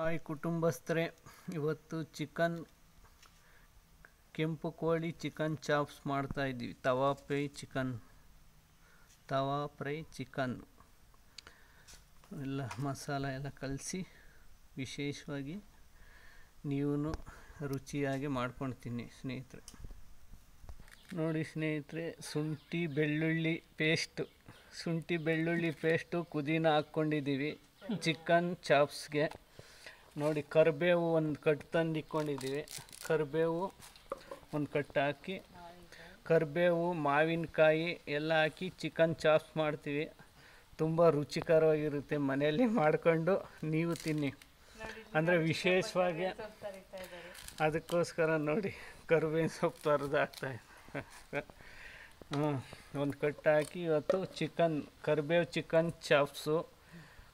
Hi ಕುಟುಂಬಸ್ಥರೇ, ಇವತ್ತು ಕೆಂಪು ಕೋಳಿ ಚಿಕನ್ ಚಾಪ್ಸ್ ಮಾಡ್ತಾಯಿದ್ದೀವಿ. ತವಾ ಫ್ರೈ ಚಿಕನ್ ಎಲ್ಲ ಮಸಾಲ ಎಲ್ಲ ಕಲಸಿ ವಿಶೇಷವಾಗಿ ನೀವು ರುಚಿಯಾಗಿ ಮಾಡ್ಕೊಳ್ತೀನಿ ಸ್ನೇಹಿತರೆ. ನೋಡಿ ಸ್ನೇಹಿತರೆ, ಶುಂಠಿ ಬೆಳ್ಳುಳ್ಳಿ ಪೇಸ್ಟು ಪುದೀನ ಹಾಕ್ಕೊಂಡಿದ್ದೀವಿ ಚಿಕನ್ ಚಾಪ್ಸ್ಗೆ. ನೋಡಿ, ಕರಿಬೇವು ಒಂದು ಕಟ್ಟು ತಂದು ಇಟ್ಕೊಂಡಿದ್ದೀವಿ. ಕರಿಬೇವು ಒಂದು ಕಟ್ಟು ಹಾಕಿ, ಕರಿಬೇವು ಮಾವಿನಕಾಯಿ ಎಲ್ಲ ಹಾಕಿ ಚಿಕನ್ ಚಾಪ್ಸ್ ಮಾಡ್ತೀವಿ. ತುಂಬ ರುಚಿಕರವಾಗಿರುತ್ತೆ. ಮನೆಯಲ್ಲಿ ಮಾಡ್ಕೊಂಡು ನೀವು ತಿನ್ನಿ. ಅಂದರೆ ವಿಶೇಷವಾಗಿ ಅದಕ್ಕೋಸ್ಕರ ನೋಡಿ ಕರಿಬೇವಿನ ಸೊಪ್ಪು ತೊರೆದು ಹಾಕ್ತಾಯಿದ್ದೆ. ಒಂದು ಕಟ್ಟು ಹಾಕಿ ಇವತ್ತು ಕರಿಬೇವು ಚಿಕನ್ ಚಾಪ್ಸು,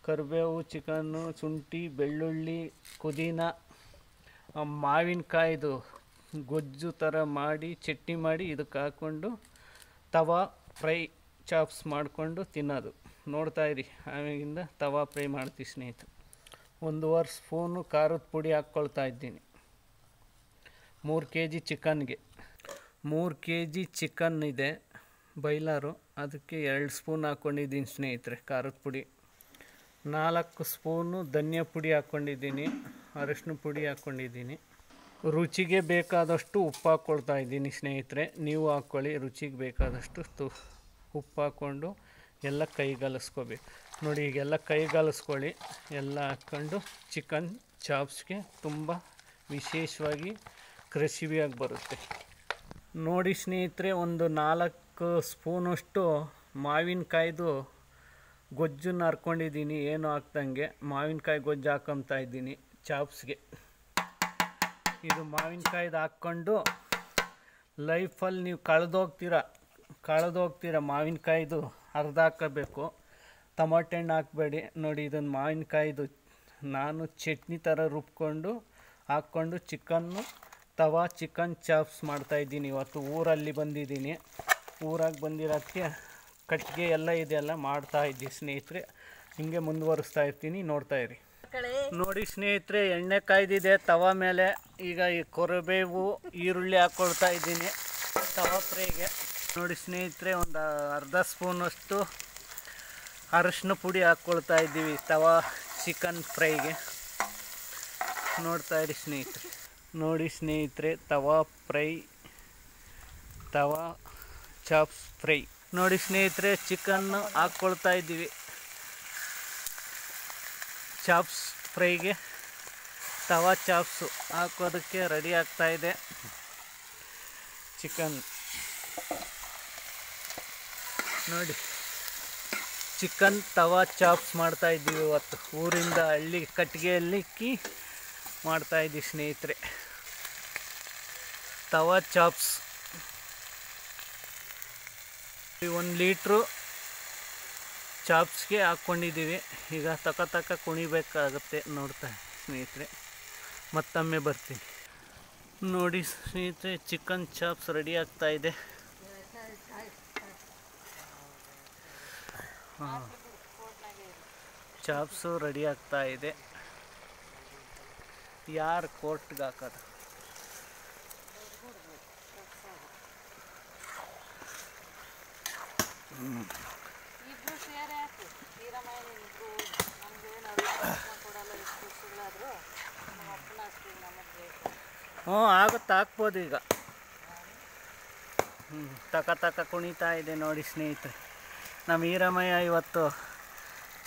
ಕರಿಬೇವು ಚಿಕನ್ನು, ಶುಂಠಿ ಬೆಳ್ಳುಳ್ಳಿ ಪುದೀನ, ಮಾವಿನಕಾಯ್ದು ಗೊಜ್ಜು ಥರ ಮಾಡಿ ಚಟ್ನಿ ಮಾಡಿ ಇದಕ್ಕೆ ಹಾಕ್ಕೊಂಡು ತವಾ ಫ್ರೈ ಚಾಪ್ಸ್ ಮಾಡಿಕೊಂಡು ತಿನ್ನೋದು. ನೋಡ್ತಾಯಿರಿ. ಆಮೇಲಿಂದ ತವಾ ಫ್ರೈ ಮಾಡ್ತೀವಿ ಸ್ನೇಹಿತರೆ. 1.5 ಸ್ಪೂನು ಖಾರದ ಪುಡಿ ಹಾಕ್ಕೊಳ್ತಾ ಇದ್ದೀನಿ 3 kg ಚಿಕನ್ಗೆ. 3 kg ಚಿಕನ್ ಇದೆ ಬೈಲರು, ಅದಕ್ಕೆ 2 ಸ್ಪೂನ್ ಹಾಕ್ಕೊಂಡಿದ್ದೀನಿ ಸ್ನೇಹಿತರೆ ಖಾರದ ಪುಡಿ. 4 ಸ್ಪೂನು ಧನಿಯಾ ಪುಡಿ ಹಾಕ್ಕೊಂಡಿದ್ದೀನಿ, ಅರಶಿನ ಪುಡಿ ಹಾಕ್ಕೊಂಡಿದ್ದೀನಿ. ರುಚಿಗೆ ಬೇಕಾದಷ್ಟು ಉಪ್ಪು ಹಾಕ್ಕೊಳ್ತಾ ಇದ್ದೀನಿ ಸ್ನೇಹಿತರೆ. ನೀವು ಹಾಕ್ಕೊಳ್ಳಿ, ರುಚಿಗೆ ಬೇಕಾದಷ್ಟು ಉಪ್ಪು ಹಾಕ್ಕೊಂಡು ಎಲ್ಲ ಕೈಗಲಿಸ್ಕೋಬೇಕು. ನೋಡಿ, ಈಗೆಲ್ಲ ಕೈಗಲಿಸ್ಕೊಳ್ಳಿ. ಎಲ್ಲ ಹಾಕ್ಕೊಂಡು ಚಿಕನ್ ಚಾಪ್ಸ್ಗೆ ತುಂಬ ವಿಶೇಷವಾಗಿ ಕ್ರಿಸ್ಪಿಯಾಗಿ ಬರುತ್ತೆ. ನೋಡಿ ಸ್ನೇಹಿತರೆ, ಒಂದು 4 ಸ್ಪೂನಷ್ಟು ಮಾವಿನಕಾಯ್ದು ಗೊಜ್ಜನ್ನು ಹರ್ಕೊಂಡಿದ್ದೀನಿ. ಏನು ಹಾಕ್ದಂಗೆ ಮಾವಿನಕಾಯಿ ಗೊಜ್ಜು ಹಾಕ್ಕೊತಾ ಇದ್ದೀನಿ ಚಾಪ್ಸ್ಗೆ. ಇದು ಮಾವಿನಕಾಯ್ದು ಹಾಕ್ಕೊಂಡು ಲೈಫಲ್ಲಿ ನೀವು ಕಳೆದೋಗ್ತೀರ. ಮಾವಿನಕಾಯ್ದು ಅರ್ಧ ಹಾಕಬೇಕು, ಟೊಮಾಟೊ ಹಣ್ಣು ಹಾಕಬೇಡಿ. ನೋಡಿ, ಇದನ್ನು ಮಾವಿನಕಾಯ್ದು ನಾನು ಚಟ್ನಿ ಥರ ರುಬ್ಕೊಂಡು ಹಾಕ್ಕೊಂಡು ತವಾ ಚಿಕನ್ ಚಾಪ್ಸ್ ಮಾಡ್ತಾಯಿದ್ದೀನಿ. ಇವತ್ತು ಊರಲ್ಲಿ ಬಂದಿದ್ದೀನಿ. ಊರಾಗಿ ಬಂದಿರೋಕ್ಕೆ ಕಟ್ಟಿಗೆ ಎಲ್ಲ ಇದೆಲ್ಲ ಮಾಡ್ತಾಯಿದ್ದೀನಿ ಸ್ನೇಹಿತರೆ. ಹಿಂಗೆ ಮುಂದುವರಿಸ್ತಾ ಇರ್ತೀನಿ, ನೋಡ್ತಾಯಿರಿ. ನೋಡಿ ಸ್ನೇಹಿತರೆ, ಎಣ್ಣೆ ಕಾಯ್ದಿದೆ ತವಾ ಮೇಲೆ. ಈಗ ಈ ಕರಿಬೇವು ಈರುಳ್ಳಿ ಹಾಕ್ಕೊಳ್ತಾ ಇದ್ದೀನಿ ತವಾ ಫ್ರೈಗೆ. ನೋಡಿ ಸ್ನೇಹಿತರೆ, ಒಂದು ಅರ್ಧ ಸ್ಪೂನಷ್ಟು ಅರಶಿನ ಪುಡಿ ಹಾಕ್ಕೊಳ್ತಾ ಇದ್ದೀವಿ ತವಾ ಚಿಕನ್ ಫ್ರೈಗೆ. ನೋಡ್ತಾಯಿರಿ ಸ್ನೇಹಿತರೆ. ನೋಡಿ ಸ್ನೇಹಿತರೆ, ತವಾ ಚಾಪ್ಸ್ ಫ್ರೈ. ನೋಡಿ ಸ್ನೇಹಿತರೆ, ಚಿಕನ್ನು ಹಾಕ್ಕೊಳ್ತಾ ಇದ್ದೀವಿ ಚಾಪ್ಸ್ ಫ್ರೈಗೆ. ತವಾ ಚಾಪ್ಸು ಹಾಕೋದಕ್ಕೆ ರೆಡಿ ಆಗ್ತಾಯಿದೆ ಚಿಕನ್. ನೋಡಿ, ಚಿಕನ್ ತವಾ ಚಾಪ್ಸ್ ಮಾಡ್ತಾಯಿದ್ದೀವಿ ಇವತ್ತು. ಊರಿಂದ ಕಟ್ಟಿಗೆಯಲ್ಲಿ ಮಾಡ್ತಾಯಿದ್ದೀವಿ ಸ್ನೇಹಿತರೆ. ತವಾ ಚಾಪ್ಸ್ 1 ಲೀಟ್ರು ಚಾಪ್ಸ್ಗೆ ಹಾಕ್ಕೊಂಡಿದ್ದೀವಿ. ಈಗ ತಕ ಕುಣಿಬೇಕಾಗುತ್ತೆ. ನೋಡ್ತಾ ಸ್ನೇಹಿತರೆ, ಮತ್ತೊಮ್ಮೆ ಬರ್ತೀನಿ. ನೋಡಿ ಸ್ನೇಹಿತರೆ, ಚಿಕನ್ ಚಾಪ್ಸ್ ರೆಡಿ ಆಗ್ತಾಯಿದೆ. ಚಾಪ್ಸು ರೆಡಿ ಆಗ್ತಾಯಿದೆ. ಯಾರು ಕೋರ್ಟ್ಗೆ ಹಾಕೋದು? ಆಗುತ್ತೆ, ಹಾಕ್ಬೋದು ಈಗ. ತಕ ಕುಣಿತಾ ಇದೆ. ನೋಡಿ ಸ್ನೇಹಿತರೆ, ನಮ್ಮ ಈರಮಯ್ಯ ಇವತ್ತು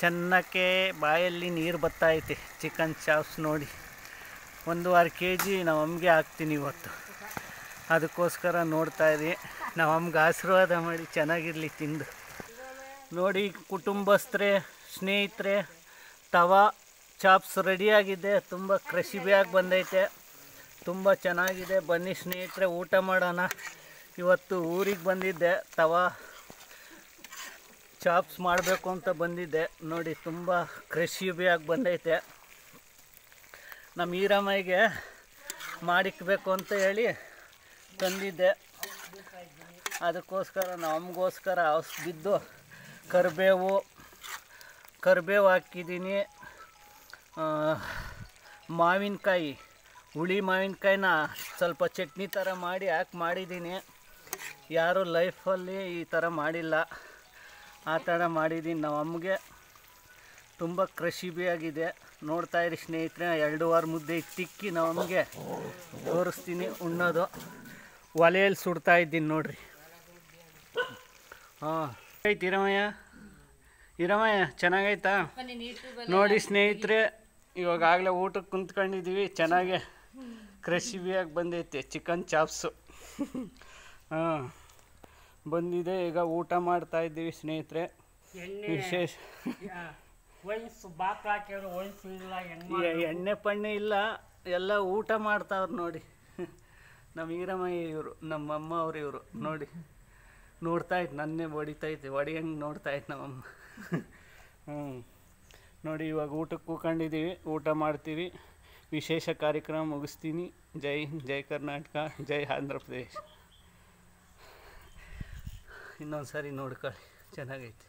ಚೆನ್ನಕ್ಕೆ ಬಾಯಲ್ಲಿ ನೀರು ಬತ್ತೈತೆ. ಚಿಕನ್ ಚಾಪ್ಸ್ ನೋಡಿ 1.5 kg ನಮ್ಮ ಅಮ್ಮಗೆ ಹಾಕ್ತೀನಿ ಇವತ್ತು. ಅದಕ್ಕೋಸ್ಕರ ನೋಡ್ತಾಯಿರಿ. ನಾವು ಅಮ್ಮಗೆ ಆಶೀರ್ವಾದ ಮಾಡಿ ಚೆನ್ನಾಗಿರಲಿ ತಿಂದು. ನೋಡಿ ಕುಟುಂಬಸ್ಥರೇ, ಸ್ನೇಹಿತರೆ, ತವಾ ಚಾಪ್ಸ್ ರೆಡಿಯಾಗಿದೆ. ತುಂಬ ಕ್ರಿಸ್ಪಿಯಾಗಿ ಬಂದೈತೆ, ತುಂಬ ಚೆನ್ನಾಗಿದೆ. ಬನ್ನಿ ಸ್ನೇಹಿತರೆ, ಊಟ ಮಾಡೋಣ. ಇವತ್ತು ಊರಿಗೆ ಬಂದಿದ್ದೆ, ತವಾ ಚಾಪ್ಸ್ ಮಾಡಬೇಕು ಅಂತ ಬಂದಿದ್ದೆ. ನೋಡಿ, ತುಂಬ ಕ್ರಿಸ್ಪಿಯಾಗಿ ಬಂದೈತೆ. ನಮ್ಮ ಈರಮ್ಮಯ್ಯಗೆ ಮಾಡಿಕ್ಬೇಕು ಅಂತ ಹೇಳಿ ತಂದಿದ್ದೆ. ಅದಕ್ಕೋಸ್ಕರ ನಮಗೋಸ್ಕರ ಬಿದ್ದು ಕರಿಬೇವು ಹಾಕಿದ್ದೀನಿ, ಮಾವಿನಕಾಯಿ, ಹುಳಿ ಮಾವಿನಕಾಯಿನ ಸ್ವಲ್ಪ ಚಟ್ನಿ ಥರ ಮಾಡಿ ಮಾಡಿದ್ದೀನಿ. ಯಾರೂ ಲೈಫಲ್ಲಿ ಈ ಥರ ಮಾಡಿಲ್ಲ, ಆ ಥರ ಮಾಡಿದ್ದೀನಿ. ನಮ್ಮ ಅಮ್ಮಗೆ ತುಂಬ ಕ್ರಶಿಬಿಯಾಗಿದೆ. ನೋಡ್ತಾಯಿರಿ ಸ್ನೇಹಿತರೆ, 2 ವಾರ ಮುದ್ದೆ ತಿಕ್ಕಿ ನಮಗೆ ತೋರಿಸ್ತೀನಿ ಉಣ್ಣೋದು. ಒಲೆಯಲ್ಲಿ ಸುಡ್ತಾ ಇದ್ದೀನಿ ನೋಡ್ರಿ. ಹಾಂ ಐತಿ ಇರಮಯ್ಯ ಚೆನ್ನಾಗೈತಾ? ನೋಡಿ ಸ್ನೇಹಿತರೆ, ಇವಾಗಲೇ ಊಟಕ್ಕೆ ಕುಂತ್ಕೊಂಡಿದ್ದೀವಿ. ಚೆನ್ನಾಗೆ ಕ್ರಶಿಬಿಯಾಗಿ ಬಂದೈತೆ ಚಿಕನ್ ಚಾಪ್ಸು. ಹಾಂ ಬಂದಿದೆ. ಈಗ ಊಟ ಮಾಡ್ತಾ ಇದ್ದೀವಿ ಸ್ನೇಹಿತರೆ. ವಿಶೇಷ ಎಣ್ಣೆ ಪಣ್ಣೆ ಇಲ್ಲ, ಎಲ್ಲ ಊಟ ಮಾಡ್ತಾವ್ರು ನೋಡಿ. ನಮ್ಮ ಈರಮಯ್ಯ ಇವರು, ನಮ್ಮಮ್ಮ ಅವ್ರು ಇವರು ನೋಡಿ. ನೋಡ್ತಾಯಿತ್ತು, ನನ್ನೇ ಹೊಡಿತೈತೆ, ಹೊಡಿಯಂಗೆ ನೋಡ್ತಾಯಿತ್ತು ನಮ್ಮಮ್ಮ. ನೋಡಿ ಇವಾಗ ಊಟಕ್ಕೆ ಕೂತ್ಕೊಂಡಿದ್ದೀವಿ, ಊಟ ಮಾಡ್ತೀವಿ. ವಿಶೇಷ ಕಾರ್ಯಕ್ರಮ ಮುಗಿಸ್ತೀನಿ. ಜೈ ಕರ್ನಾಟಕ, ಜೈ ಆಂಧ್ರ ಪ್ರದೇಶ್. ಇನ್ನೊಂದು ಸಾರಿ ನೋಡ್ಕೊಳ್ಳಿ, ಚೆನ್ನಾಗೈತೆ.